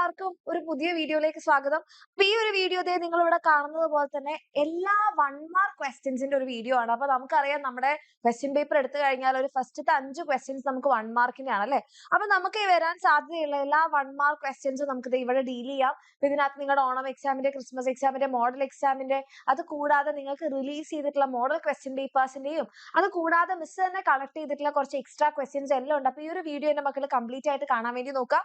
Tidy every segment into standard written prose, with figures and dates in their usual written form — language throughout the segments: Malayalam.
എല്ലാവർക്കും ഒരു പുതിയ വീഡിയോയിലേക്ക് സ്വാഗതം. അപ്പൊ ഈ ഒരു വീഡിയോ നിങ്ങൾ ഇവിടെ കാണുന്നത് പോലെ തന്നെ എല്ലാ 1 മാർക്ക് ക്വസ്റ്റ്യൻസിന്റെ ഒരു വീഡിയോ ആണ്. അപ്പൊ നമുക്കറിയാം നമ്മുടെ ക്വസ്റ്റ്യൻ പേപ്പർ എടുത്തു കഴിഞ്ഞാൽ ഒരു ഫസ്റ്റത്തെ 5 ക്വസ്റ്റ്യൻസ് നമുക്ക് 1 മാർക്കിന്റെ ആണ് അല്ലെ. അപ്പൊ നമുക്ക് ഈ വരാൻ സാധ്യതയുള്ള എല്ലാ 1 മാർക്ക് ക്വസ്റ്റ്യൻസും നമുക്ക് ദേ ഇവിടെ ഡീൽ ചെയ്യാം. അപ്പൊ ഇതിനകത്ത് നിങ്ങളുടെ ഓണം എക്സാമിന്റെ, ക്രിസ്മസ് എക്സാമിന്റെ, മോഡൽ എക്സാമിന്റെ, അത് കൂടാതെ നിങ്ങൾക്ക് റിലീസ് ചെയ്തിട്ടുള്ള മോഡൽ ക്വസ്റ്റ്യൻ പേപ്പേഴ്സിന്റെയും, അത് കൂടാതെ മിസ് തന്നെ കളക്ട് ചെയ്തിട്ടുള്ള കുറച്ച് എക്സ്ട്രാ ക്വസ്റ്റ്യൻസ് എല്ലാം ഉണ്ട്. അപ്പൊ ഈ ഒരു വീഡിയോ എന്റെ മക്കൾ കംപ്ലീറ്റ് ആയിട്ട് കാണാൻ വേണ്ടി നോക്കുക.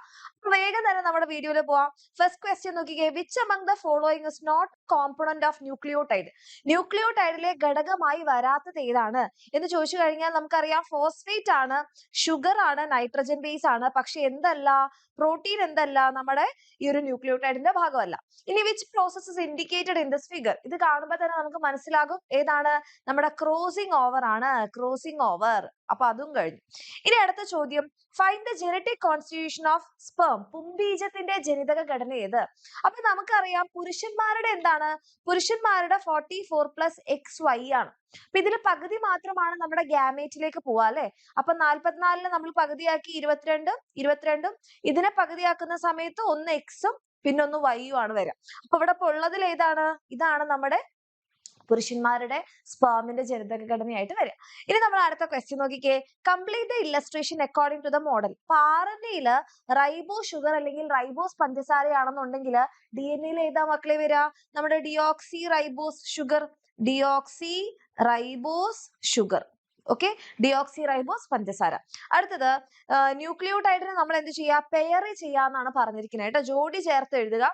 വേഗം തന്നെ നമ്മുടെ വീഡിയോയിൽ പോവാം. ഫസ്റ്റ് ക്വസ്റ്റ്യൻ നോക്കിക്കേ, which among the following is not component of nucleotide? ന്യൂക്ലിയോടൈഡിലെ ഘടകമായി വരാത്തത് ഏതാണ് എന്ന് ചോദിച്ചു കഴിഞ്ഞാൽ നമുക്കറിയാം ഫോസ്ഫേറ്റ് ആണ്, ഷുഗർ ആണ്, നൈട്രജൻ ബേസ് ആണ്. പക്ഷെ എന്തല്ല, പ്രോട്ടീൻ എന്തല്ല, നമ്മുടെ ഈ ഒരു ന്യൂക്ലിയോടൈഡിന്റെ ഭാഗമല്ല. ഇനി which process is indicated in this figure? ഇത് കാണുമ്പോൾ തന്നെ നമുക്ക് മനസ്സിലാകും ഏതാണ്, നമ്മുടെ ക്രോസിംഗ് ഓവർ ആണ്, ക്രോസിംഗ് ഓവർ. അപ്പൊ അതും കഴിഞ്ഞു. ഇനി അടുത്ത ചോദ്യം, find the genetic constitution of sperm. പുംബീജത്തിന്റെ ജനിതക ഘടന ഏത്? അപ്പൊ നമുക്കറിയാം പുരുഷന്മാരുടെ എന്താണ്, പുരുഷന്മാരുടെ 44+XY ആണ്. അപ്പൊ ഇതിൽ പകുതി മാത്രമാണ് നമ്മുടെ ഗാമേറ്റിലേക്ക് പോവാ അല്ലെ. അപ്പൊ 44 നമ്മൾ പകുതിയാക്കി 22 ഇതിനെ പകുതിയാക്കുന്ന സമയത്ത് ഒന്ന് എക്സും പിന്നെ ഒന്ന് വൈയും ആണ് വരിക. അപ്പൊ ഇവിടെ ഉള്ളതിൽ ഏതാണ്, ഇതാണ് നമ്മുടെ പുരുഷന്മാരുടെ സ്പേമിന്റെ ജനിതക ഘടനയായിട്ട് വരിക. ഇനി നമ്മൾ അടുത്ത ക്വസ്റ്റ്യൻ നോക്കിക്കേ, complete the illustration according to the model. RNA-യില് റൈബോ ഷുഗർ അല്ലെങ്കിൽ റൈബോസ് പഞ്ചസാരയാണെന്നുണ്ടെങ്കിൽ DNA-യിൽ ഏതാ മക്കളെ വരിക, നമ്മുടെ deoxyribose sugar, deoxyribose sugar. Okay, deoxyribose പഞ്ചസാര. അടുത്തത് ന്യൂക്ലിയോടൈഡിനെ നമ്മൾ എന്ത് ചെയ്യുക, പെയർ ചെയ്യാന്നാണ് പറഞ്ഞിരിക്കുന്നത് കേട്ടോ, ജോഡി ചേർത്ത് എഴുതുക.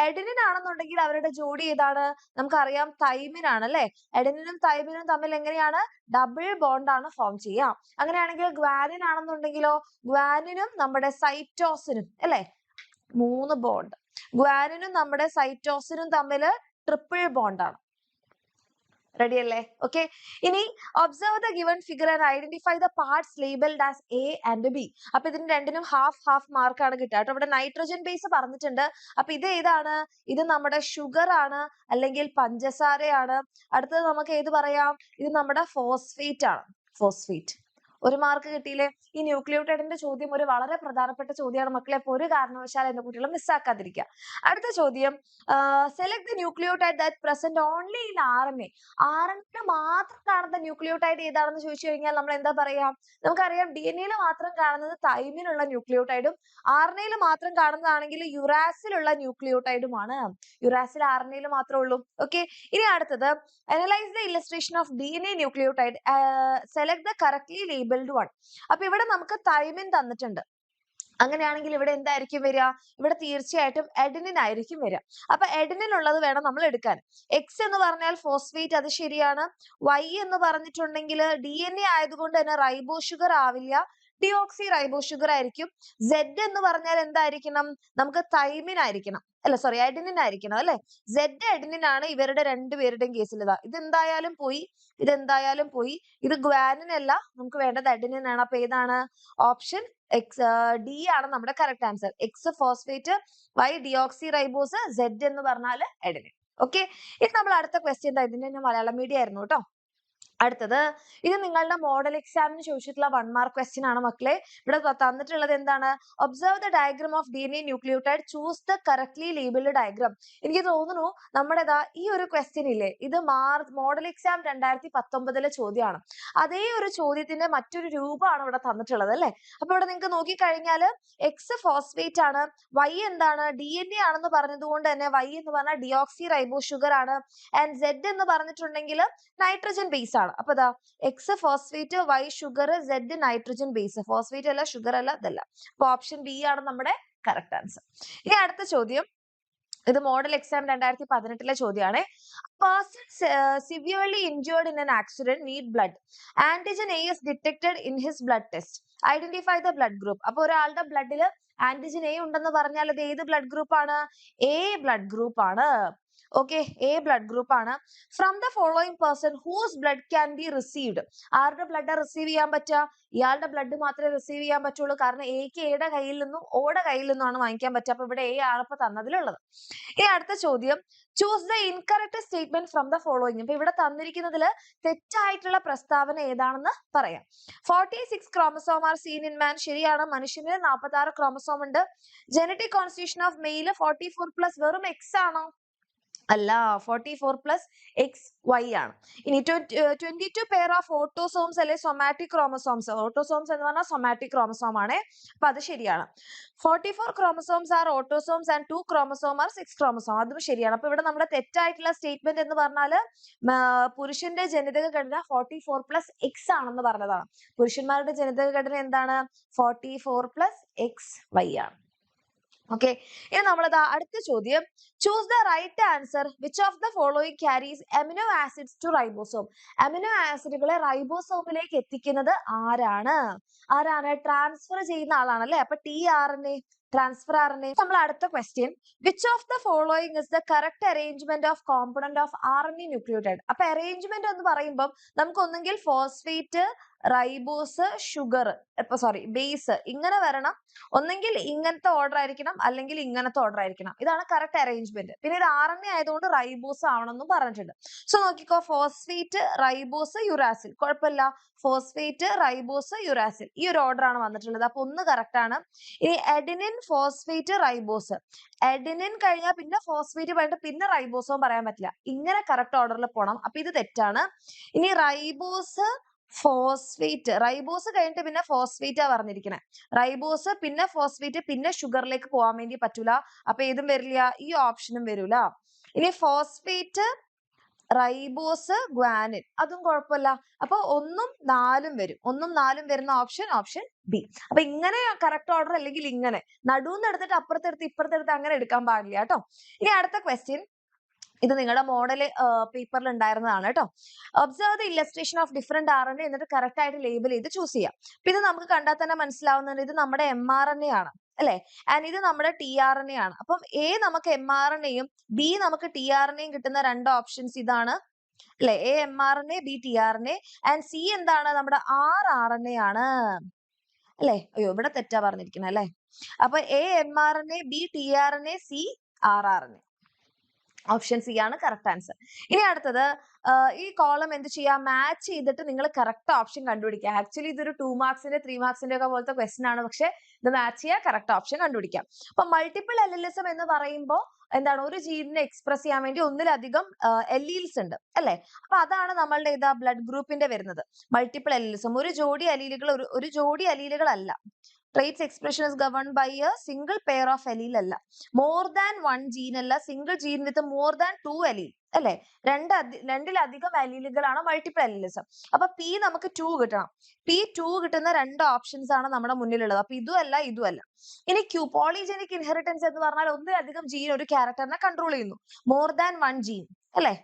എഡിനിൻ ആണെന്നുണ്ടെങ്കിൽ അവരുടെ ജോഡി ഏതാണ്, നമുക്കറിയാം തൈമിൻ ആണ് അല്ലെ. എഡിനിനും തൈമിനും തമ്മിൽ എങ്ങനെയാണ്, ഡബിൾ ബോണ്ട് ആണ് ഫോം ചെയ്യുക. അങ്ങനെയാണെങ്കിൽ ഗ്വാനിൻ ആണെന്നുണ്ടെങ്കിലോ, ഗ്വാനിനും നമ്മുടെ സൈറ്റോസിനും അല്ലെ 3 ബോണ്ട്, ഗ്വാനിനും നമ്മുടെ സൈറ്റോസിനും തമ്മിൽ ട്രിപ്പിൾ ബോണ്ട് ആണ്. റെഡി അല്ലേ? ഓക്കെ, ഇനി observe the given figure and identify the parts labelled as A and B. അപ്പൊ ഇതിന് രണ്ടിനും ഹാഫ് മാർക്കാണ് കിട്ടുക കേട്ടോ. ഇവിടെ നൈട്രജൻ ബേസ് പറഞ്ഞിട്ടുണ്ട്. അപ്പൊ ഇത് ഏതാണ്, ഇത് നമ്മുടെ ഷുഗർ ആണ് അല്ലെങ്കിൽ പഞ്ചസാരയാണ്. അടുത്തത് നമുക്ക് ഏത് പറയാം, ഇത് നമ്മുടെ ഫോസ്ഫേറ്റ് ആണ്, ഫോസ്ഫേറ്റ്. 1 മാർക്ക് കിട്ടിയില്ലേ? ഈ ന്യൂക്ലിയോടൈഡിന്റെ ചോദ്യം ഒരു വളരെ പ്രധാനപ്പെട്ട ചോദ്യമാണ് മക്കളെ. അപ്പൊ ഒരു കാരണവശാലും എന്റെ കുട്ടികളെ മിസ്സാക്കാതിരിക്കുക. അടുത്ത ചോദ്യം, select the nucleotide that present only in RNA. RNA മാത്രം കാണുന്ന ന്യൂക്ലിയോടൈഡ് ഏതാണെന്ന് ചോദിച്ചു കഴിഞ്ഞാൽ നമ്മൾ എന്താ പറയാ, നമുക്കറിയാം DNA-യിൽ മാത്രം കാണുന്നത് തൈമിനുള്ള ന്യൂക്ലിയോടൈഡും RNA-യിൽ മാത്രം കാണുന്നതാണെങ്കിൽ യുറാസിലുള്ള ന്യൂക്ലിയോടൈഡുമാണ്. യുറാസിൽ RNA-യിൽ മാത്രമേ ഉള്ളൂ. ഓക്കെ, ഇനി അടുത്തത്, analyse the illustration of DNA nucleotide, select the correctly labelled one. അപ്പൊ ഇവിടെ നമുക്ക് തൈമിൻ തന്നിട്ടുണ്ട്. അങ്ങനെയാണെങ്കിൽ ഇവിടെ എന്തായിരിക്കും വരിക, ഇവിടെ തീർച്ചയായിട്ടും എഡനിൻ ആയിരിക്കും വരിക. അപ്പൊ എഡനിൻ ഉള്ളത് വേണം നമ്മൾ എടുക്കാൻ. എക്സ് എന്ന് പറഞ്ഞാൽ ഫോസ്ഫേറ്റ്, അത് ശരിയാണ്. വൈ എന്ന് പറഞ്ഞിട്ടുണ്ടെങ്കിൽ DNA ആയതുകൊണ്ട് തന്നെ റൈബോ ഷുഗർ ആവില്ല, ഡിയോക്സി റൈബോ ഷുഗർ ആയിരിക്കും. സെഡ് എന്ന് പറഞ്ഞാൽ എന്തായിരിക്കണം, നമുക്ക് തൈമിൻ ആയിരിക്കണം, അല്ല സോറി എഡനിൻ ആയിരിക്കണം അല്ലെ. സെഡ് എഡനിൻ ആണ് ഇവരുടെ രണ്ടുപേരുടെയും കേസിൽ. ഇതെന്തായാലും പോയി, ഇതെന്തായാലും പോയി. ഇത് ഗ്വാനിൻ അല്ല, നമുക്ക് വേണ്ടത് എഡനിൻ ആണ്. അപ്പൊ ഏതാണ് ഓപ്ഷൻ ഡി ആണ് നമ്മുടെ correct answer. X phosphate, Y deoxyribose, Z എന്ന് പറഞ്ഞാൽ എഡനിൻ. ഓക്കെ, ഇത് നമ്മൾ അടുത്ത ക്വസ്റ്റ്യൻ, ഇതിന്റെ തന്നെ മലയാളം മീഡിയം ആയിരുന്നു കേട്ടോ. അടുത്തത്, ഇത് നിങ്ങളുടെ മോഡൽ എക്സാമിന് ചോദിച്ചിട്ടുള്ള 1 മാർക്ക് ക്വസ്റ്റ്യൻ ആണ് മക്കളെ. ഇവിടെ തന്നിട്ടുള്ളത് എന്താണ്, observe the diagram of DNA nucleotide, choose the correctly labelled diagram. എനിക്ക് തോന്നുന്നു നമ്മുടെ ഈ ഒരു ക്വസ്റ്റ്യൻ ഇല്ലേ, ഇത് മോഡൽ എക്സാം 2019 ചോദ്യമാണ്. അതേ ഒരു ചോദ്യത്തിന്റെ മറ്റൊരു രൂപമാണ് ഇവിടെ തന്നിട്ടുള്ളത് അല്ലെ. അപ്പൊ ഇവിടെ നിങ്ങൾക്ക് നോക്കിക്കഴിഞ്ഞാൽ എക്സ് ഫോസ്ഫേറ്റ് ആണ്, വൈ എന്താണ് DNA ആണെന്ന് പറഞ്ഞതുകൊണ്ട് തന്നെ വൈ എന്ന് പറഞ്ഞാൽ ഡിയോക്സി റൈബോ ഷുഗർ ആണ്, ആൻഡ് സെഡ് എന്ന് പറഞ്ഞിട്ടുണ്ടെങ്കിൽ നൈട്രജൻ ബേസ് ആണ്. അപ്പൊ X phosphate, Y sugar, Z nitrogen base. Phosphate അല്ല, ഷുഗർ അല്ല, ഇതല്ല. അപ്പൊ ഓപ്ഷൻ ബി ആണ് നമ്മുടെ കറക്റ്റ് ആൻസർ. ഇനി അടുത്ത ചോദ്യം, ഇത് മോഡൽ എക്സാം 2018 ചോദ്യമാണ്. Person severely injured in an accident need blood. Antigen A is detected in his blood test. Identify the blood group. അപ്പൊ ഒരാളുടെ ബ്ലഡിൽ ആന്റിജൻ A ഉണ്ടെന്ന് പറഞ്ഞാൽ അത് ഏത് ബ്ലഡ് ഗ്രൂപ്പ് ആണ്, A ബ്ലഡ് ഗ്രൂപ്പ് ആണ്. ഓക്കെ, A ബ്ലഡ് ഗ്രൂപ്പ് ആണ്. From the following person whose blood can be received. ആരുടെ ബ്ലഡ് റിസീവ് ചെയ്യാൻ പറ്റുക, ഇയാളുടെ ബ്ലഡ് മാത്രമേ റിസീവ് ചെയ്യാൻ പറ്റുള്ളൂ. കാരണം എക്ക് എയുടെ കയ്യിൽ നിന്നും ഓടെ കയ്യിൽ നിന്നുമാണ് വാങ്ങിക്കാൻ പറ്റുക. അപ്പൊ ഇവിടെ A ആണ് ഇപ്പൊ തന്നതിലുള്ളത്. ഇനി അടുത്ത ചോദ്യം, choose the incorrect statement from the following. അപ്പൊ ഇവിടെ തന്നിരിക്കുന്നതിൽ തെറ്റായിട്ടുള്ള പ്രസ്താവന ഏതാണെന്ന് പറയാം. 46 chromosome are seen in man. ശരിയാണ്, മനുഷ്യന് 46 ക്രോമസോം ഉണ്ട്. ജനറ്റിക് കോൺസ്റ്റിറ്റ്യൂഷൻ ഓഫ് മെയിൽ 44+ വെറും X ആണോ? അല്ല, 44+XY ആണ്. ഇനി 22 പെയർ ഓഫ് ഓട്ടോസോംസ് അല്ലെ സൊമാറ്റിക് ക്രോമസോംസ്. ഓട്ടോസോംസ് എന്ന് പറഞ്ഞാൽ സൊമാറ്റിക് ക്രോമസോം ആണ്. അപ്പൊ അത് ശരിയാണ്. 44 chromosomes are autosomes and 2 chromosomes are 6 chromosomes. അതും ശരിയാണ്. അപ്പൊ ഇവിടെ നമ്മുടെ തെറ്റായിട്ടുള്ള സ്റ്റേറ്റ്മെന്റ് എന്ന് പറഞ്ഞാല് പുരുഷന്റെ ജനിതക ഘടന 44+X ആണെന്ന് പറഞ്ഞതാണ്. പുരുഷന്മാരുടെ ജനിതക ഘടന എന്താണ്? 44+XY ആണ്. ഓക്കെ, ഇനി നമ്മളത് അടുത്ത ചോദ്യം. Choose the right answer. Which of the following carries amino acids to ribosome? Amino ആസിഡുകളെ റൈബോസോമിലേക്ക് എത്തിക്കുന്നത് ആരാണ്? ട്രാൻസ്ഫർ ചെയ്യുന്ന ആളാണ് അല്ലെ. അപ്പൊ tRNA, ട്രാൻസ്ഫർ RNA. നമ്മൾ അടുത്ത question. Which of the following is the correct arrangement of component of RNA nucleotide? അപ്പൊ അറേഞ്ച്മെന്റ് എന്ന് പറയുമ്പോൾ നമുക്ക് ഒന്നെങ്കിൽ ഫോസ്ഫേറ്റ്, റൈബോസ്, ഷുഗർ, ബേസ് ഇങ്ങനെ വരണം. ഒന്നെങ്കിൽ ഇങ്ങനത്തെ ഓർഡർ ആയിരിക്കണം, അല്ലെങ്കിൽ ഇങ്ങനത്തെ ഓർഡർ ആയിരിക്കണം. ഇതാണ് കറക്റ്റ് അറേഞ്ച്മെന്റ്. പിന്നെ ഇത് RNA ആയതുകൊണ്ട് റൈബോസ് ആവണമെന്നും പറഞ്ഞിട്ടുണ്ട്. സോ നോക്കിക്കോ, ഫോസ്ഫേറ്റ്, റൈബോസ്, യുറാസിൽ. കുഴപ്പമില്ല, ഫോസ്ഫേറ്റ്, റൈബോസ്, യുറാസിൽ ഈ ഒരു ഓർഡർ ആണ് വന്നിട്ടുള്ളത്. അപ്പൊ ഒന്ന് കറക്റ്റ് ആണ്. ഇനി എഡിനിൻ, ഫോസ്ഫേറ്റ്, റൈബോസ്. എഡിനിൻ കഴിഞ്ഞാൽ പിന്നെ ഫോസ്ഫേറ്റ് പറഞ്ഞിട്ട് പിന്നെ റൈബോസോം പറയാൻ പറ്റില്ല. ഇങ്ങനെ കറക്റ്റ് ഓർഡറിൽ പോണം. അപ്പൊ ഇത് തെറ്റാണ്. ഇനി റൈബോസ്, ഫോസ്ഫേറ്റ്, റൈബോസ് കഴിഞ്ഞിട്ട് പിന്നെ ഫോസ്ഫേറ്റ് ആ പറഞ്ഞിരിക്കണേ. റൈബോസ് പിന്നെ ഫോസ്ഫേറ്റ് പിന്നെ ഷുഗറിലേക്ക് പോകാൻ വേണ്ടി പറ്റൂല. അപ്പൊ ഏതും വരില്ല, ഈ ഓപ്ഷനും വരൂല. ഇനി ഫോസ്ഫേറ്റ്, റൈബോസ്, ഗ്വാനിൻ അതും കുഴപ്പമില്ല. അപ്പൊ 1ഉം 4ഉം വരും. 1ഉം 4ഉം വരുന്ന ഓപ്ഷൻ ബി. അപ്പൊ ഇങ്ങനെ കറക്റ്റ് ഓർഡർ, അല്ലെങ്കിൽ ഇങ്ങനെ നടുന്ന് എടുത്തിട്ട് അപ്പുറത്തെടുത്ത് ഇപ്പുറത്തെടുത്ത് അങ്ങനെ എടുക്കാൻ പാടില്ല കേട്ടോ. ഇനി അടുത്ത ക്വസ്റ്റ്യൻ. ഇത് നിങ്ങളുടെ മോഡൽ പേപ്പറിൽ ഉണ്ടായിരുന്നതാണ് കേട്ടോ. Observe the illustration of different RNA എന്നിട്ട് കറക്റ്റ് ആയിട്ട് ലേബൽ ചെയ്ത് ചൂസ് ചെയ്യാം. അപ്പൊ ഇത് നമുക്ക് കണ്ടാൽ തന്നെ മനസ്സിലാവുന്നുണ്ട്, ഇത് നമ്മുടെ mRNA ആണ് അല്ലെ. ആൻഡ് ഇത് നമ്മുടെ tRNA ആണ്. അപ്പം A നമുക്ക് mRNAയും B നമുക്ക് tRNAയും കിട്ടുന്ന രണ്ട് ഓപ്ഷൻസ് ഇതാണ് അല്ലെ. A mRNA, B tRNA. And C എന്താണ്? നമ്മുടെ rRNA ആണ് അല്ലെ. അയ്യോ, ഇവിടെ തെറ്റാ പറഞ്ഞിരിക്കുന്നത് അല്ലെ. അപ്പൊ A mRNA, B tRNA, C rRNA. Option C ആണ് കറക്റ്റ് ആൻസർ. ഇനി അടുത്തത്, ഈ കോളം എന്ത് ചെയ്യാം? മാച്ച് ചെയ്തിട്ട് നിങ്ങൾ കറക്റ്റ് ഓപ്ഷൻ കണ്ടുപിടിക്കുക. ആക്ച്വലി ഇതൊരു 2 മാർക്സിന്റെ 3 മാർക്സിന്റെ ഒക്കെ പോലത്തെ ക്വസ്റ്റൻ ആണ്. പക്ഷെ ഇത് മാച്ച് ചെയ്യുക, കറക്റ്റ് ഓപ്ഷൻ കണ്ടുപിടിക്കാം. അപ്പൊ മൾട്ടിപ്പിൾ അല്ലെലിസം എന്ന് പറയുമ്പോൾ എന്താണ്? ഒരു ജീനിനെ എക്സ്പ്രസ് ചെയ്യാൻ വേണ്ടി ഒന്നിലധികം എലീൽസ് ഉണ്ട് അല്ലെ. അപ്പൊ അതാണ് നമ്മളുടെ ബ്ലഡ് ഗ്രൂപ്പിന്റെ വരുന്നത് മൾട്ടിപ്പിൾ അല്ലെലിസം. ഒരു ജോഡി അലീലുകൾ അല്ല. traits expression is governed by a single pair of allele അല്ല. more than one gene അല്ല, single gene with more than 2 allele അല്ലെ. രണ്ടിലധികം അലീലുകളാണ് മൾട്ടിപ്പിൾ അലീലിസം. അപ്പൊ P നമുക്ക് 2 കിട്ടണം. P2 കിട്ടുന്ന രണ്ട് ഓപ്ഷൻസ് ആണ് നമ്മുടെ മുന്നിലുള്ളത്. അപ്പൊ ഇതും അല്ല. ഇനി Q, പോളിജെനിക് ഇൻഹെറിറ്റൻസ് എന്ന് പറഞ്ഞാൽ ഒന്നിലധികം ജീൻ ഒരു ക്യാരക്ടറിനെ കൺട്രോൾ ചെയ്യുന്നു. മോർ ദാൻ വൺ ജീൻ അല്ലെ.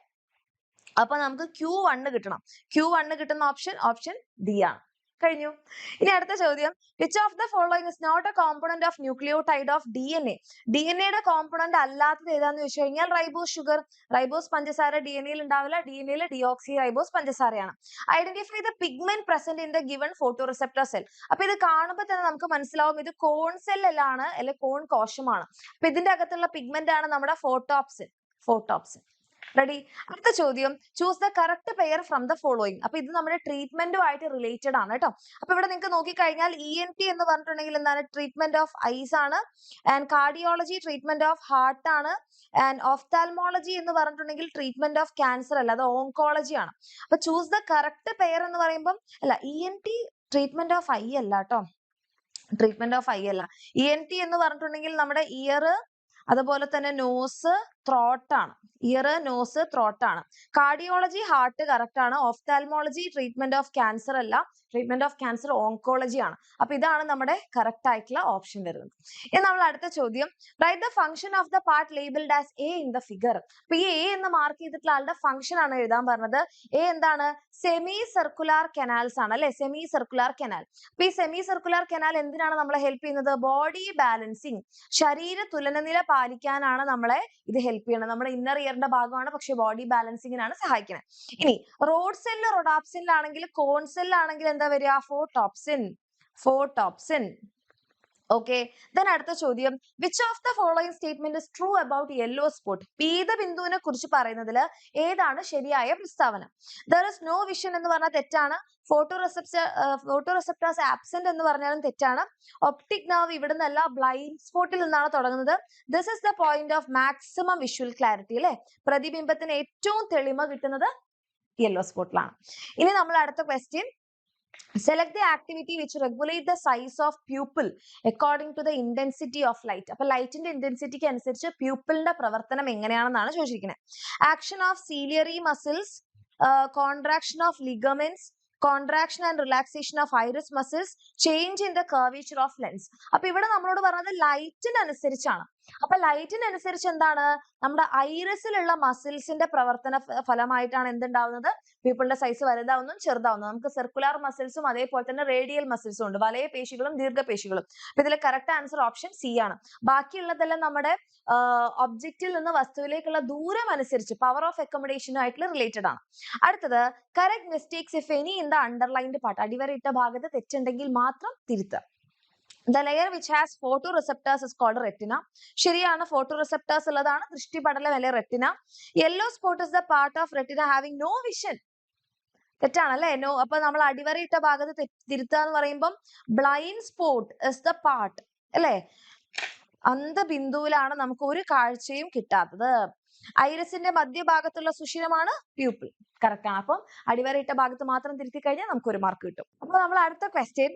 അപ്പൊ നമുക്ക് Q1 കിട്ടണം. Q1 കിട്ടുന്ന ഓപ്ഷൻ ഡി ആണ്. കഴിഞ്ഞു. ഇനി അടുത്ത ചോദ്യം. Which of the following is not a component of nucleotide of DNA? DNAയുടെ കോമ്പണന്റ് അല്ലാത്തത് ഏതാന്ന് ചോദിച്ചു കഴിഞ്ഞാൽ റൈബോസ് ഷുഗർ. റൈബോസ് പഞ്ചസാര DNAയിൽ ഉണ്ടാവില്ല. DNAയിൽ ഡിയോക്സി റൈബോസ് പഞ്ചസാരയാണ്. Identify the pigment present in the given photo receptor cell. അപ്പൊ ഇത് കാണുമ്പോൾ തന്നെ നമുക്ക് മനസ്സിലാവും ഇത് കോൺ സെല്ലാണ് അല്ലെ, കോൺ കോശമാണ്. അപ്പൊ ഇതിന്റെ അകത്തുള്ള പിഗ്മെന്റ് ആണ് നമ്മുടെ ഫോട്ടോപ്സിൻ. റെഡി. അടുത്ത ചോദ്യം. Choose the correct pair from the following. അപ്പൊ ഇത് നമ്മുടെ ട്രീറ്റ്മെന്റുമായിട്ട് റിലേറ്റഡ് ആണ് കേട്ടോ. അപ്പൊ ഇവിടെ നിങ്ങൾക്ക് നോക്കിക്കഴിഞ്ഞാൽ ENT എന്ന് പറഞ്ഞിട്ടുണ്ടെങ്കിൽ എന്താണ്? ട്രീറ്റ്മെന്റ് ഓഫ് ഐസ് ആണ്. And cardiology treatment of heart ആണ്. ആൻഡ് ഓഫ്താൽമോളജി എന്ന് പറഞ്ഞിട്ടുണ്ടെങ്കിൽ ട്രീറ്റ്മെന്റ് ഓഫ് ക്യാൻസർ അല്ല, അത് ഓങ്കോളജി ആണ്. അപ്പൊ ചൂസ് ദ കറക്റ്റ് പെയർ എന്ന് പറയുമ്പോൾ അല്ല, ENT ട്രീറ്റ്മെന്റ് ഓഫ് ഐ അല്ല കേട്ടോ. ENT എന്ന് പറഞ്ഞിട്ടുണ്ടെങ്കിൽ നമ്മുടെ ഇയർ, അതുപോലെ തന്നെ നോസ്, ത്രോട്ട് ആണ്. കാർഡിയോളജി ഹാർട്ട് കറക്റ്റ് ആണ്. ഓഫ്താൽമോളജി ട്രീറ്റ്മെന്റ് ഓഫ് ക്യാൻസർ അല്ല, ട്രീറ്റ്മെന്റ് ഓഫ് ക്യാൻസർ ഓങ്കോളജി ആണ്. അപ്പൊ ഇതാണ് നമ്മുടെ കറക്റ്റ് ആയിട്ടുള്ള ഓപ്ഷൻ വരുന്നത്. ഇനി നമ്മൾ അടുത്ത ചോദ്യം. Write the function of the part labelled as A in the figure. അപ്പൊ ഈ A എന്ന് മാർക്ക് ചെയ്തിട്ടുള്ള ആളുടെ ഫംഗ്ഷൻ ആണ് എഴുതാൻ പറഞ്ഞത്. A എന്താണ്? സെമി സർക്കുലാർ കനാൽസ് ആണ് അല്ലെ. Semi circular canal. അപ്പൊ ഈ സെമി സർക്കുലാർ കനാൽ എന്തിനാണ് നമ്മളെ ഹെൽപ്പ് ചെയ്യുന്നത്? ബോഡി ബാലൻസിങ്, ശരീര തുലനനില പാലിക്കാനാണ് നമ്മളെ ഇത് ഹെൽപ്പ് ചെയ്യണത്. നമ്മുടെ ഇന്നർ ഇയറിന്റെ ഭാഗമാണ്, പക്ഷെ ബോഡി ബാലൻസിങ്ങിനാണ് സഹായിക്കുന്നത്. ഇനി റോഡ് സെല്ല് റോഡാപ്സിനിലാണെങ്കിൽ, കോൺ സെല്ലാണെങ്കിൽ എന്താ വരിക? ഫോട്ടോപ്സിൻ. ഓക്കെ. ദെൻ അടുത്ത ചോദ്യം, which of the following statement is true about yellow spot? പീതബിന്ദുവിനെ കുറിച്ച് പറയുന്നതിൽ ഏതാണ് ശരിയായ പ്രസ്താവന? ദർ ഇസ് നോ വിഷൻ എന്ന് പറഞ്ഞാൽ തെറ്റാണ്. ഫോട്ടോ റിസപ്റ്റേഴ്സ് ആബ്സെന്റ് എന്ന് പറഞ്ഞാലും തെറ്റാണ്. ഒപ്റ്റിക് നെർവ് ഇവിടെ നിന്നല്ല, ബ്ലൈൻഡ് സ്പോട്ടിൽ നിന്നാണ് തുടങ്ങുന്നത്. This is the point of maximum visual clarity അല്ലെ. പ്രതിബിംബത്തിന് ഏറ്റവും തെളിമ കിട്ടുന്നത് യെല്ലോ സ്പോട്ടിലാണ്. ഇനി നമ്മൾ അടുത്ത question, select the activity which regulate the size of pupil according to the intensity of light. അപ്പോൾ ലൈറ്റിന്റെ ഇന്റൻസിറ്റിക്ക് അനുസരിച്ച് പ്യൂപ്പിളിന്റെ പ്രവർത്തനം എങ്ങനെയാണെന്നാണ് ചോദിച്ചിരിക്കുന്നത്. Action of ciliary muscles, contraction of ligaments, contraction and relaxation of iris muscles, change in the curvature of lens. അപ്പൊ ഇവിടെ നമ്മളോട് പറഞ്ഞത് ലൈറ്റിനനുസരിച്ചാണ്. അപ്പൊ ലൈറ്റിനനുസരിച്ച് എന്താണ്, നമ്മുടെ ഐറിസിലുള്ള മസിൽസിന്റെ പ്രവർത്തന ഫലമായിട്ടാണ് എന്തുണ്ടാവുന്നത്, പ്യൂപ്പിളിന്റെ സൈസ് വലുതാവുന്നതും ചെറുതാവുന്നതും. നമുക്ക് സർക്കുലർ മസിൽസും അതേപോലെ തന്നെ റേഡിയൽ മസിൽസും ഉണ്ട്, വലയ പേശികളും ദീർഘപേശികളും. അപ്പൊ ഇതിലെ കറക്റ്റ് ആൻസർ ഓപ്ഷൻ സി ആണ്. ബാക്കിയുള്ളതെല്ലാം നമ്മുടെ ഒബ്ജക്റ്റിൽ നിന്ന് വസ്തുവിലേക്കുള്ള ദൂരം അനുസരിച്ച് പവർ ഓഫ് അക്കോമഡേഷനുമായിട്ടുള്ള റിലേറ്റഡ് ആണ്. അടുത്തത്, correct mistakes if any in the underlined part. അടിവരയിട്ട ഭാഗത്ത് തെറ്റുണ്ടെങ്കിൽ മാത്രം തിരുത്തുക. The layer which has photoreceptors is called retina. ശരിയാണ്, photoreceptors ഉള്ളതാണ് ദൃഷ്ടിപടലം അല്ലെ retina. Yellow spot is the part of retina having no vision. തെറ്റാണ് അല്ലെ, നോ. അപ്പൊ നമ്മൾ അടിവരയിട്ട ഭാഗത്ത് തിരുത്തുക എന്ന് പറയുമ്പോൾ blind spot is the part അല്ലെ, അന്ധബിന്ദുവിലാണ് നമുക്ക് ഒരു കാഴ്ചയും കിട്ടാത്തത്. ഐറിസിന്റെ മധ്യഭാഗത്തുള്ള സുഷിരമാണ് പ്യൂപ്പിൾ. കറക്റ്റ് ആണ്. അപ്പം അടിവരയിട്ട ഭാഗത്ത് മാത്രം തിരുത്തി കഴിഞ്ഞാൽ നമുക്ക് ഒരു മാർക്ക് കിട്ടും. അപ്പൊ നമ്മൾ അടുത്ത question,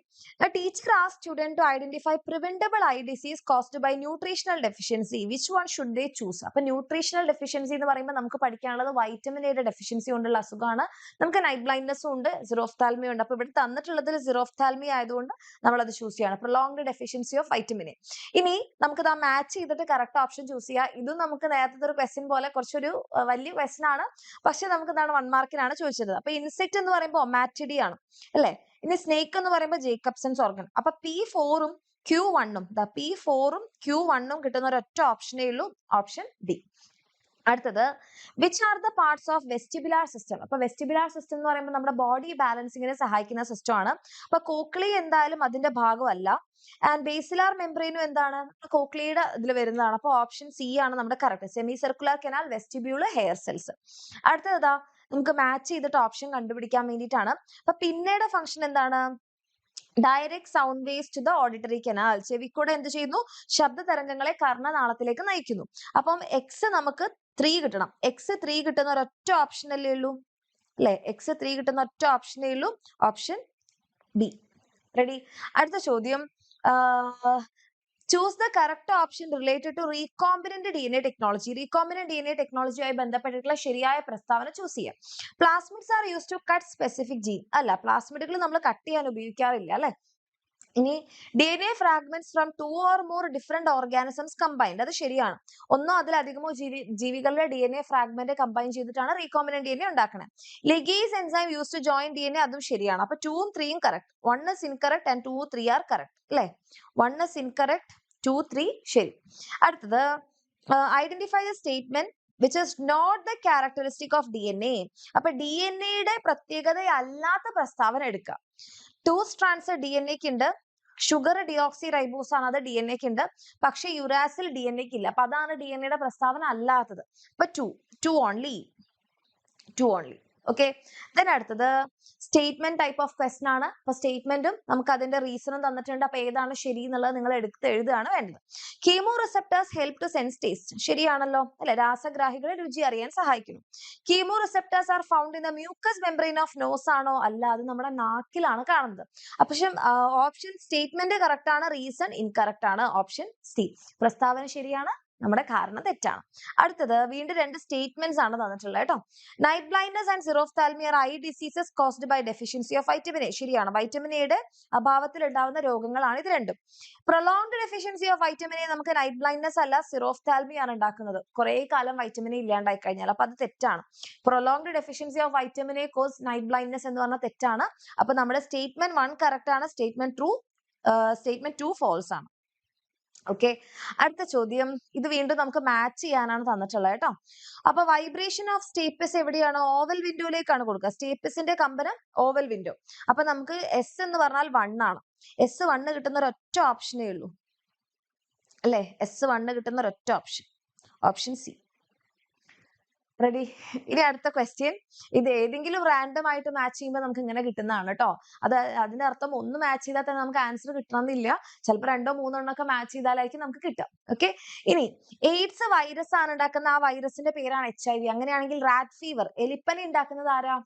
teacher asked student to identify preventable eye disease caused by nutritional deficiency, which one should they choose? അപ്പൊ ന്യൂട്രീഷണൽ ഡെഫിഷ്യൻസി എന്ന് പറയുമ്പോൾ നമുക്ക് പഠിക്കാനുള്ളത് വൈറ്റമിൻ എയുടെ ഡെഫിഷ്യൻസി കൊണ്ടുള്ള അസുഖമാണ്. നമുക്ക് നൈറ്റ് ബ്ലൈൻഡ്നെസ്സും ഉണ്ട്, സിറോഫ്താൽമിയ ഉണ്ട്. അപ്പൊ ഇവിടെ തന്നിട്ടുള്ളതിൽ സിറോഫ്താൽമിയ ആയതുകൊണ്ട് നമ്മൾ അത് ചൂസ് ചെയ്യണം, prolonged deficiency of vitamin A. ഇനി നമുക്ക് ഇത് മാച്ച് ചെയ്തിട്ട് കറക്റ്റ് ഓപ്ഷൻ ചൂസ് ചെയ്യാം. ഇതും നമുക്ക് നേരത്തെ ഒരു ക്വസ്റ്റ്യൻ പോലെ കുറച്ചൊരു വലിയ ക്വസ്റ്റ്യൻ ആണ്, പക്ഷെ നമുക്ക് എന്താണ് 1 മാർക്കിനാണ് ചോദിച്ചത്. അപ്പൊ ഇൻസെക്ട് എന്ന് പറയുമ്പോൾ ഒമാറ്റിഡി ആണ് അല്ലെ. ഇനി സ്നേക്ക് എന്ന് പറയുമ്പോൾ ജേക്കബ്സൺസ് ഓർഗൻ. അപ്പൊ P4 ഉം Q1 ഉം P4 ഉം Q1 ഉം കിട്ടുന്ന ഒരൊറ്റ ഓപ്ഷനേ ഉള്ളൂ, ഓപ്ഷൻ ഡി. അടുത്തത്, which are the parts of vestibular system? അപ്പൊ വെസ്റ്റിബുലാർ സിസ്റ്റം എന്ന് പറയുമ്പോൾ നമ്മുടെ ബോഡി ബാലൻസിങ്ങിനെ സഹായിക്കുന്ന സിസ്റ്റം ആണ്. അപ്പൊ കോക്ലി എന്തായാലും അതിന്റെ ഭാഗമല്ല. ആൻഡ് ബേസിലാർ മെംബ്രെയിനും എന്താണ്, കോക്ലിയുടെ ഇതിൽ വരുന്നതാണ്. അപ്പൊ ഓപ്ഷൻ സി ആണ് നമ്മുടെ correct. Semicircular canal, vestibule, hair cells. അടുത്തതാ നമുക്ക് മാച്ച് ചെയ്തിട്ട് ഓപ്ഷൻ കണ്ടുപിടിക്കാൻ വേണ്ടിയിട്ടാണ്. അപ്പൊ പിന്നീട് ഫംഗ്ഷൻ എന്താണ്, direct sound waves to the auditory canal. ചെവിക്കൂടെ എന്ത് ചെയ്യുന്നു, ശബ്ദ തരംഗങ്ങളെ കർണനാളത്തിലേക്ക് നയിക്കുന്നു. അപ്പം എക്സ് നമുക്ക് 3 കിട്ടണം. എക്സ് 3 കിട്ടുന്ന ഒരൊറ്റ ഓപ്ഷൻ അല്ലേ ഉള്ളൂ അല്ലെ. എക്സ് 3 കിട്ടുന്ന ഒറ്റ ഓപ്ഷനേ ഉള്ളൂ, ഓപ്ഷൻ ബി. റെഡി. അടുത്ത ചോദ്യം, choose the correct option related to recombinant DNA technology. Recombinant DNA ടെക്നോളജിയുമായി ബന്ധപ്പെട്ടിട്ടുള്ള ശരിയായ പ്രസ്താവന ചൂസ് ചെയ്യാം. Plasmids are use to cut specific gene. അല്ല, പ്ലാസ്മിഡുകൾ നമ്മൾ കട്ട് ചെയ്യാൻ ഉപയോഗിക്കാറില്ല അല്ലെ. ഇനി DNA fragments from 2 or more different organisms combined. അത് ശരിയാണ്. ഒന്നോ അതിലധികമോ ജീവികളുടെ DNA ഫ്രാഗ്മെന്റ് കമ്പൈൻ ചെയ്തിട്ടാണ് റീകോംബിനന്റ് DNA ഉണ്ടാക്കുന്നത്. Ligase enzyme use to join DNA, അതും ശരിയാണ്. അപ്പൊ 2 ഉം 3 ഉം correct. 1 is incorrect and 2, 3 are correct അല്ലെ. 1 is incorrect, 2, 3 ശരി. അടുത്തത്, identify the statement which is not the characteristic of DNA. അപ്പൊ DNA-യുടെ പ്രത്യേകതയല്ലാത്ത പ്രസ്താവന എടുക്കുക. 2 strands DNA-ക്ക് ഉണ്ട്. ഷുഗർ ഡിയോക്സി റൈബോസ് ആണ്, അത് DNA-ക്ക് ഉണ്ട്. പക്ഷെ യുരാസിൽ DNA-ക്ക് ഇല്ല. അപ്പൊ അതാണ് DNA-യുടെ പ്രസ്താവന അല്ലാത്തത്. അപ്പൊ 2 ഓൺലി. ഓക്കെ. ദെൻ അടുത്തത്, സ്റ്റേറ്റ്മെന്റ് ടൈപ്പ് ഓഫ് ക്വസ്റ്റൻ ആണ്. അപ്പൊ സ്റ്റേറ്റ്മെന്റും നമുക്ക് അതിന്റെ റീസണും തന്നിട്ടുണ്ട്. അപ്പൊ ഏതാണ് ശരി എന്നുള്ളത് നിങ്ങൾ എടുത്ത് എഴുതുകയാണ് വേണ്ടത്. Chemoreceptors help to sense taste. ശരിയാണല്ലോ അല്ലെ, രാസഗ്രാഹികളെ രുചി അറിയാൻ സഹായിക്കുന്നു. Chemoreceptors are found in the mucus membrane of nose ആണോ? അല്ല, അത് നമ്മുടെ നാക്കിലാണ് കാണുന്നത്. പക്ഷെ ഓപ്ഷൻ സ്റ്റേറ്റ്മെന്റ് കറക്റ്റ് ആണ്, റീസൺ ഇൻകറക്റ്റ് ആണ്, ഓപ്ഷൻ സി. പ്രസ്താവന ശരിയാണ്, നമ്മുടെ കാരണം തെറ്റാണ്. അടുത്തത്, വീണ്ടും 2 സ്റ്റേറ്റ്മെന്റ്സ് ആണ് തന്നിട്ടുള്ളത് കേട്ടോ. Night blindness and xerophthalmia are eye diseases caused by deficiency of vitamin A. ശരിയാണ്, വൈറ്റമിൻ എയുടെ അഭാവത്തിൽ ഉണ്ടാവുന്ന രോഗങ്ങളാണ് ഇത് രണ്ടും. Prolonged deficiency of vitamin A നമുക്ക് നൈറ്റ് ബ്ലൈൻഡ്നെസ് അല്ല, സിറോഫ്താൽമിയ ആണ് ഉണ്ടാക്കുന്നത്, കുറെ കാലം വൈറ്റമിൻ എ ഇല്ലാണ്ടായി കഴിഞ്ഞാൽ. അപ്പൊ അത് തെറ്റാണ്. Prolonged deficiency of vitamin A cause night blindness എന്ന് പറഞ്ഞാൽ തെറ്റാണ്. അപ്പൊ നമ്മുടെ സ്റ്റേറ്റ്മെന്റ് 1 കറക്റ്റ് ആണ്, സ്റ്റേറ്റ്മെന്റ് 2 ഫോൾസ് ആണ്. ഓക്കെ. അടുത്ത ചോദ്യം, ഇത് വീണ്ടും നമുക്ക് മാച്ച് ചെയ്യാനാണ് തന്നിട്ടുള്ളത് കേട്ടോ. അപ്പൊ വൈബ്രേഷൻ ഓഫ് സ്റ്റേപ്പിസ് എവിടെയാണ്? ഓവൽ വിൻഡോയിലേക്കാണ് കൊടുക്കുക. സ്റ്റേപ്പിസിന്റെ കമ്പനം ഓവൽ വിൻഡോ. അപ്പൊ നമുക്ക് എസ് എന്ന് പറഞ്ഞാൽ 1 ആണ്. S 1 കിട്ടുന്ന ഒരൊറ്റ ഓപ്ഷനേ ഉള്ളൂ. അല്ലേ? S1 കിട്ടുന്ന ഒരൊറ്റ ഓപ്ഷൻ. Option C. റെഡി? ഇനി അടുത്ത ക്വസ്റ്റ്യൻ. ഇത് ഏതെങ്കിലും റാൻഡം ആയിട്ട് മാച്ച് ചെയ്യുമ്പോൾ നമുക്ക് ഇങ്ങനെ കിട്ടുന്നതാണ് കേട്ടോ. അതിന്റെ അർത്ഥം ഒന്ന് മാച്ച് ചെയ്താൽ തന്നെ നമുക്ക് ആൻസർ കിട്ടണമെന്നില്ല. ചിലപ്പോൾ 2 3 എണ്ണമൊക്കെ മാച്ച് ചെയ്താലായിരിക്കും നമുക്ക് കിട്ടുക. ഓക്കെ. ഇനി എയ്ഡ്സ് വൈറസ് ആണ് ഉണ്ടാക്കുന്ന, ആ വൈറസിന്റെ പേരാണ് HIV. അങ്ങനെയാണെങ്കിൽ റാറ്റ് ഫീവർ, എലിപ്പനി ഉണ്ടാക്കുന്നത് ആരാ?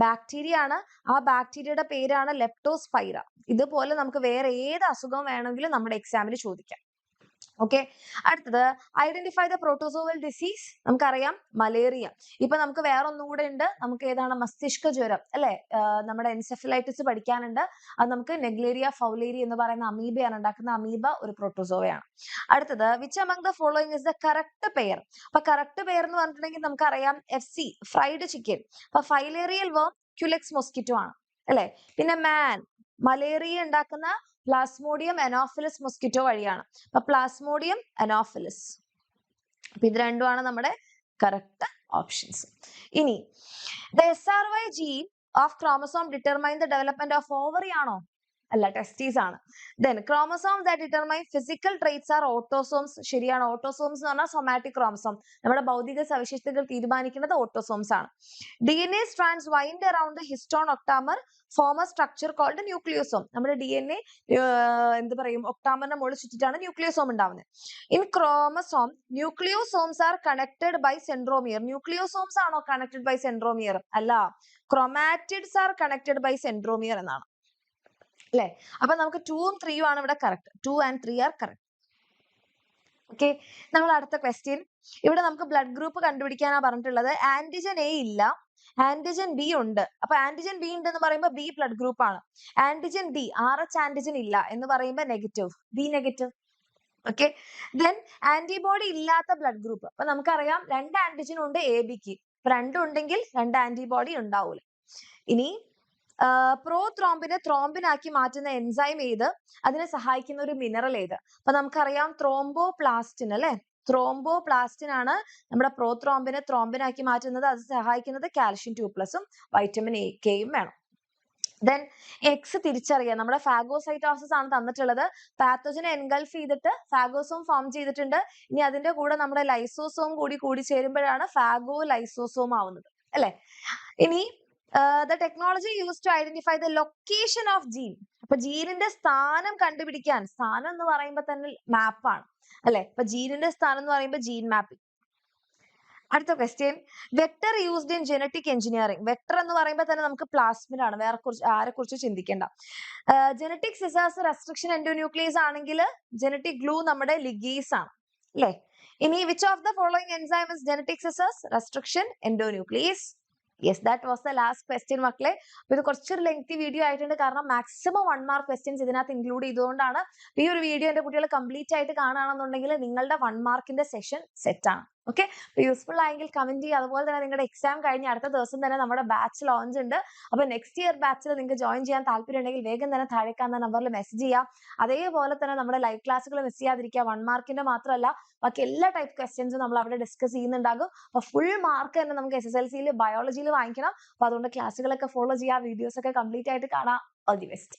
ബാക്ടീരിയ ആണ്. ആ ബാക്ടീരിയയുടെ പേരാണ് ലെപ്റ്റോസ്പൈറ. ഇതുപോലെ നമുക്ക് വേറെ ഏത് അസുഖം വേണമെങ്കിലും നമ്മുടെ എക്സാമിന് ചോദിക്കാം. ഓക്കെ. അടുത്തത് ഐഡന്റിഫൈ ദ പ്രോട്ടോസോവൽ ഡിസീസ്. നമുക്കറിയാം മലേറിയ. ഇപ്പൊ നമുക്ക് വേറെ ഒന്നും കൂടെ ഉണ്ട്. നമുക്ക് ഏതാണ്? മസ്തിഷ്ക ജ്വരം അല്ലെ? നമ്മുടെ എൻസെഫലൈറ്റിസ് പഠിക്കാനുണ്ട്. അത് നമുക്ക് നെഗ്ലേരിയ ഫൗലേരി എന്ന് പറയുന്ന അമീബയാണ് ഉണ്ടാക്കുന്ന. അമീബ ഒരു പ്രോട്ടോസോവയാണ്. അടുത്തത് which among the following is the correct pair. അപ്പൊ കറക്റ്റ് പെയർ എന്ന് പറഞ്ഞിട്ടുണ്ടെങ്കിൽ നമുക്കറിയാം FC, ഫ്രൈഡ് ചിക്കൻ. അപ്പൊ ഫൈലേറിയൽ വേം ക്യുലെക്സ് മോസ്കിറ്റോ ആണ് അല്ലെ? പിന്നെ മാൻ, മലേറിയ ഉണ്ടാക്കുന്ന പ്ലാസ്മോഡിയം അനോഫിലിസ് മൊസ്കിറ്റോ വഴിയാണ്. അപ്പൊ പ്ലാസ്മോഡിയം അനോഫിലിസ്. അപ്പൊ ഇത് രണ്ടുമാണ് നമ്മുടെ കറക്റ്റ് ഓപ്ഷൻസ്. ഇനി the SRY gene of chromosome determine the development of ovary ആണോ? അല്ല, ടെസ്റ്റീസ് ആണ്. Then chromosome that determine physical traits are autosomes. ശരിയാണ്. ഓട്ടോസോംസ് എന്ന് പറഞ്ഞാൽ സൊമാറ്റിക് ക്രോമസോം. നമ്മുടെ ഭൗതിക സവിശേഷതകൾ തീരുമാനിക്കുന്നത് ഓട്ടോസോംസ് ആണ്. DNA strands wind around the histone octamer, form a structure called nucleosome. നമ്മുടെ DNA എന്ത് പറയും, ഒക്ടാമറിന്റെ മുകളിൽ ചുറ്റിട്ടാണ് ന്യൂക്ലിയോസോം ഉണ്ടാവുന്നത്. In chromosome nucleosomes are connected by centromere. Nucleosomes ആണോ കണക്റ്റഡ് ബൈ സെൻട്രോമിയർ? അല്ല, chromatids are connected by centromere എന്നാണ് അല്ലെ? അപ്പൊ നമുക്ക് 2ഉം 3ഉം ആണ് ഇവിടെ correct. 2 and 3 are correct. Okay. നമ്മൾ അടുത്ത ക്വസ്റ്റ്യൻ. ഇവിടെ നമുക്ക് ബ്ലഡ് ഗ്രൂപ്പ് കണ്ടുപിടിക്കാനാ പറഞ്ഞിട്ടുള്ളത്. ആന്റിജൻ A ഇല്ല, ആന്റിജൻ B ഉണ്ട്. അപ്പൊ ആന്റിജൻ B ഉണ്ട് എന്ന് പറയുമ്പോൾ B ബ്ലഡ് ഗ്രൂപ്പ് ആണ്. ആന്റിജൻ D, RH ആന്റിജൻ ഇല്ല എന്ന് പറയുമ്പോൾ negative, B negative. Okay. Then antibody ഇല്ലാത്ത ബ്ലഡ് ഗ്രൂപ്പ്. അപ്പൊ നമുക്കറിയാം 2 ആന്റിജൻ ഉണ്ട് ABക്ക്. അപ്പൊ 2 ഉണ്ടെങ്കിൽ 2 ആന്റിബോഡി ഉണ്ടാവൂല. ഇനി പ്രോത്രോംബിനെ ത്രോംബിനാക്കി മാറ്റുന്ന എൻസൈം ഏത്? അതിനെ സഹായിക്കുന്ന ഒരു മിനറൽ ഏത്? അപ്പൊ നമുക്കറിയാം ത്രോംബോപ്ലാസ്റ്റിൻ അല്ലെ? ത്രോംബോപ്ലാസ്റ്റിൻ ആണ് നമ്മുടെ പ്രോത്രോംബിനെ ത്രോംബിനാക്കി മാറ്റുന്നത്. അത് സഹായിക്കുന്നത് കാൽഷ്യം 2+ വൈറ്റമിൻ കെയും വേണം. ദെൻ എക്സ് തിരിച്ചറിയാം. നമ്മുടെ ഫാഗോസൈറ്റോസിസ് ആണ് തന്നിട്ടുള്ളത്. പാത്തോജനെ എൻഗൾഫ് ചെയ്തിട്ട് ഫാഗോസോം ഫോം ചെയ്തിട്ടുണ്ട്. ഇനി അതിന്റെ കൂടെ നമ്മുടെ ലൈസോസോം കൂടി ചേരുമ്പോഴാണ് ഫാഗോ ലൈസോസോം ആവുന്നത് അല്ലെ? ഇനി the technology used to identify the location of gene. അപ്പൊ ജീനിന്റെ സ്ഥാനം കണ്ടുപിടിക്കാൻ, സ്ഥാനം എന്ന് പറയുമ്പോൾ തന്നെ മാപ്പാണ് അല്ലെ? അപ്പൊ ജീനിന്റെ സ്ഥാനം എന്ന് പറയുമ്പോൾ ജീൻ മാപ്പിംഗ്. അടുത്ത question. Vector used in genetic engineering. Vector എന്ന് പറയുമ്പോൾ തന്നെ നമുക്ക് പ്ലാസ്മിഡ് ആണ്, വേറെ ആരെ കുറിച്ച് ചിന്തിക്കേണ്ട. ജനറ്റിക് സിസേഴ്സ് റെസ്ട്രിക്ഷൻ എൻഡോന്യൂക്ലിയസ് ആണെങ്കിൽ ജനറ്റിക് ഗ്ലൂ നമ്മുടെ ലിഗേസ് ആണ് അല്ലെ? ഇനി which of the following enzyme is genetic scissors restriction endonuclease? Yes, that was the last question മക്കളെ. അപ്പൊ ഇത് കുറച്ചൊരു ലെങ്തി വീഡിയോ ആയിട്ടുണ്ട്, കാരണം മാക്സിമം 1 മാർക്ക് ക്വസ്റ്റ്യൻസ് ഇതിനകത്ത് ഇൻക്ലൂഡ് ചെയ്തുകൊണ്ടാണ്. ഈ ഒരു വീഡിയോ എന്റെ കുട്ടികൾ കംപ്ലീറ്റ് ആയിട്ട് കാണുകയാണെന്നുണ്ടെങ്കിൽ നിങ്ങളുടെ 1 മാർക്കിന്റെ സെഷൻ സെറ്റ് ആണ്. ഓക്കെ. യൂസ്ഫുൾ ആയെങ്കിൽ കമന്റ് ചെയ്യുക. അതുപോലെ തന്നെ നിങ്ങളുടെ എക്സാം കഴിഞ്ഞ് അടുത്ത ദിവസം തന്നെ നമ്മുടെ ബാച്ച് ലോഞ്ച് ഉണ്ട്. അപ്പൊ നെക്സ്റ്റ് ഇയർ ബാച്ചിൽ നിങ്ങൾക്ക് ജോയിൻ ചെയ്യാൻ താല്പര്യം ഉണ്ടെങ്കിൽ വേഗം തന്നെ താഴെ കാണുന്ന നമ്പറിൽ മെസ്സേജ് ചെയ്യാം. അതേപോലെ തന്നെ നമ്മുടെ ലൈവ് ക്ലാസ്സുകൾ മിസ് ചെയ്യാതിരിക്കുക. 1 മാർക്കിന്റെ മാത്രമല്ല ബാക്കി എല്ലാ ടൈപ്പ് ക്വസ്റ്റ്യൻസും നമ്മൾ അവിടെ ഡിസ്കസ് ചെയ്യുന്നുണ്ടാകും. അപ്പൊ ഫുൾ മാർക്ക് തന്നെ നമുക്ക് SSLCയിൽ ബയോളജിയിൽ വാങ്ങിക്കണം. അപ്പൊ അതുകൊണ്ട് ക്ലാസ്സുകളൊക്കെ ഫോളോ ചെയ്യുക, വീഡിയോസ് ഒക്കെ കംപ്ലീറ്റ് ആയിട്ട് കാണാം. All the best.